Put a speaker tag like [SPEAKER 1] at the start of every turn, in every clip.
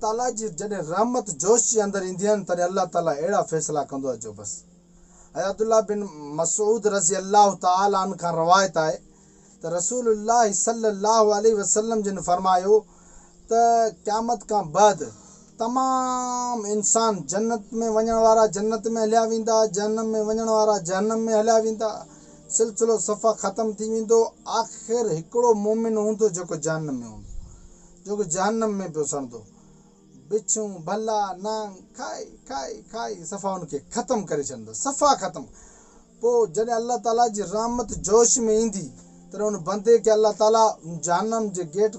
[SPEAKER 1] ताला जी जॾहिं रहमत जोश जे अंदरि ईंदी आहिनि तॾहिं अल्लाह ताला अहिड़ा फ़ैसिला कंदो आहे जो बसि। अब्दुल्लाह बिन मसूद रज़ी अल्लाह ताला अन खां रवायत आहे त रसूलुल्लाह सल्लल्लाहु अलैहि वसल्लम जिन फरमायो त क़यामत खां बाद तमामु इंसान जन्नत में वञण वारा जन्नत में हलिया वेंदा, जहन्नम में वञण वारा जहन्नम में हलिया वेंदा, सिलसिलो सफ़ा ख़तमु थी वेंदो। आख़िर हिकिड़ो मोमिन हूंदो जेको जहन्नम में हूंदो, जेको जहन्नम में पियो सड़ंदो, बिच्छूं भला नांग खाई खाई खाई सफ़ा हुनखे ख़तमु करे छॾींदो, सफ़ा ख़तमु। पोइ जॾहिं अल्लाह ताला जी रहमत जोश में ईंदी तॾहिं हुन बंदे खे अल्लाह ताला जहन्नम जे गेट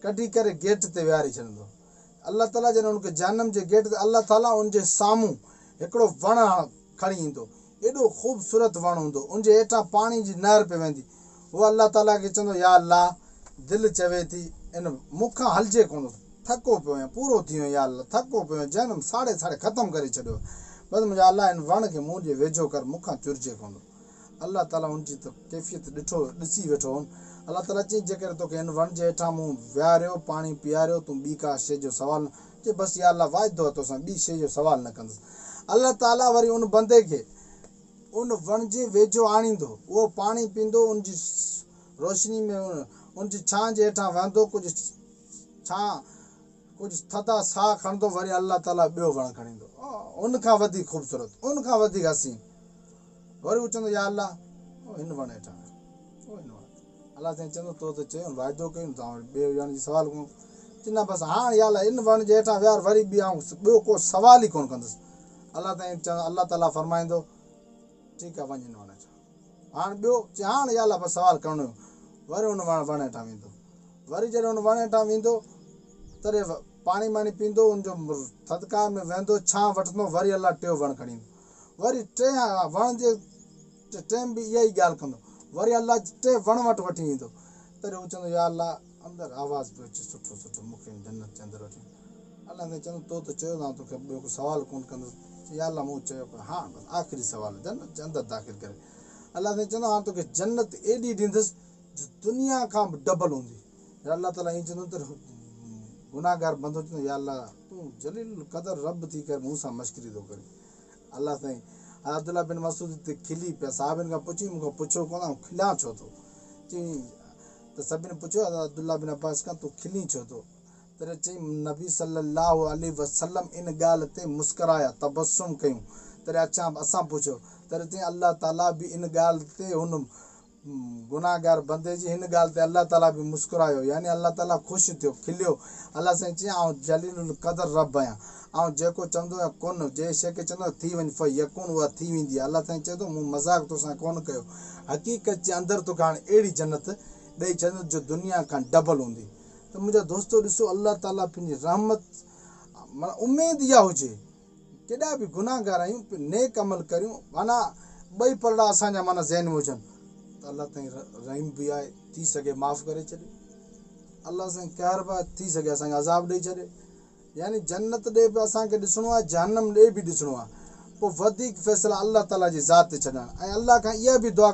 [SPEAKER 1] कढी करे गेट ते विहारे छॾींदो। अल्लाह ताला जॾहिं हुनखे जहन्नम जे गेट ते अल्लाह ताला उनजे साम्हूं हिकिड़ो वणु खणी ईंदो, एॾो ख़ूबसूरत वणु हूंदो, उनजे हेठां पाणी जी नहर पे वेंदी। उहो अल्लाह ताला खे चवंदो या अल्लाह, दिलि चवे थी इन मूंखां हलिजे कोन, थको पियो आहियां, पूरो थी वियो या अल्लाह, थको पियो आहियां, जहन्नम साड़े साड़े ख़तमु करे छॾियो, बसि मुंहिंजा अल्लाह हिन वण खे मूं ॾे वेझो कर, मूंखां चुरिजे कोन। अल्लाह ताला हुनजी त कैफ़ियत ॾिसी वेठो हुन। अल्लाह ताला चई जेकॾहिं तोखे हिन वण जे हेठां मूं विहारियो, पाणी पीआरियो, तूं ॿी का शइ जो सुवालु चए बसि या अल्लाह वाइदो आहे तोसां ॿी शइ जो सुवालु न कंदुसि। अल्लाह ताला वरी उन बंदे खे उन वण जे वेझो आणींदो, उहो पाणी पींदो, उनजी रोशनी में उनजी छां जे हेठां वेहंदो, कुझु थधा साह खणंदो, वरी अल्लाह ताला ॿियो वणु खणींदो, उनखां वधीक ख़ूबसूरत, उनखां वधीक हसीन। वरी हू चवंदो या अल्लाह हिन वण हेठां, हिन वण। अल्लाह साईं चवंदो तो त चयो वाइदो कयूं, तव्हां वरी ॿिए वण जी सुवालु कयूं, चवंदा बसि हाणे या अल्लाह इन वण जे हेठां विहार, वरी बि आऊं ॿियो को सुवाल ई कोन कंदुसि। अल्लाह ताईं चवंदो, अल्लाह ताला फरमाईंदो ठीकु आहे वञ हिन वण हेठां, हाणे ॿियो चए हाणे या अल्लाह बसि सुवालु करिणो, वरी हुन वण हेठां वेंदो। वरी जॾहिं हुन वण हेठां वेंदो तॾहिं पाणी वाणी पींदो, उनजो थधिकार में वेंदो, छां वठंदो, वरी अल्लाह टियों वणु खणी ईंदो, वरी टे वण जे टाइम बि इहा ई ॻाल्हि कंदो, वरी अल्लाह टे वण वटि वठी ईंदो, तॾहिं हू चवंदो या अल्लाह अंदरि आवाज़ु पियो अचे सुठो सुठो, मूंखे जन्नत जे अंदरि वठी। अल्लाह साईं चवंदो तो त चयो त तोखे ॿियो को सुवालु कोन कंदुसि, या अल्लाह मूं चयो पियो हा बसि आख़िरी सुवालु जन्नत जे अंदरि दाख़िल करे। अल्लाह साईं चवंदो हाणे तोखे जन्नत एॾी ॾींदुसि जो दुनिया खां बि डबल हूंदी। अल्लाह ताला ईअं चवंदो त गुनाहगार बंदो चवंदो या अल्लाह तूं जलील क़दर रब थी करे मूं सां मश्करी थो करे। अल्लाह साईं अब्दुल्ला बिन मसूद ते खिली पिया, साहिबनि खां पुछी मूंखां पुछो कोन खिलियां छो थो, चई त सभिनी पुछियो अब्दुल्ला बिन अब्बास खां तूं खिली छो थो, तॾहिं चई नबी सल्लल्लाहु अलैहि वसल्लम इन ॻाल्हि ते मुस्कराया, तबसुम कयूं, तॾहिं असां पुछियो, तॾहिं चई अल्लाह ताला बि इन ॻाल्हि ते हुन गुनाहगार बंदे जी हिन ॻाल्हि ते अल्लाह ताला बि मुस्कुरायो, यानी अल्लाह ताला ख़ुशि थियो, खिलियो। अल्लाह साईं चई आउं जलीलुल क़दर रब आहियां, ऐं जेको चवंदो आहियां कुन, जंहिं शइ खे चवंदो थी वञ फ यकुन, उहा थी वेंदी आहे। अल्लाह साईं चए थो मूं मज़ाक तोसां कोन कयो, हक़ीक़त जे अंदरि तोखे हाणे अहिड़ी जन्नत ॾेई छॾींदुसि जो दुनिया खां डबल हूंदी। त मुंहिंजा दोस्तो ॾिसो अल्लाह ताला पंहिंजी रहमत, माना उमेदु इहा हुजे केॾा बि गुनाहगार आहियूं नेक अमल करियूं, माना ॿई पलड़ा असांजा माना ज़हन में हुजनि त अल्लाह ताईं रहीम बि आहे, थी सघे माफ़ु करे छॾे, अल्लाह साईं कहर बि थी सघे असांखे अज़ाब ॾेई छॾे, यानी जन्नत ॾे बि असांखे ॾिसणो आहे, जहन्नम ॾे बि ॾिसणो आहे। पोइ वधीक फ़ैसिला अल्लाह ताला जी ज़ात ते छॾणु, ऐं अल्लाह खां इहा बि दुआ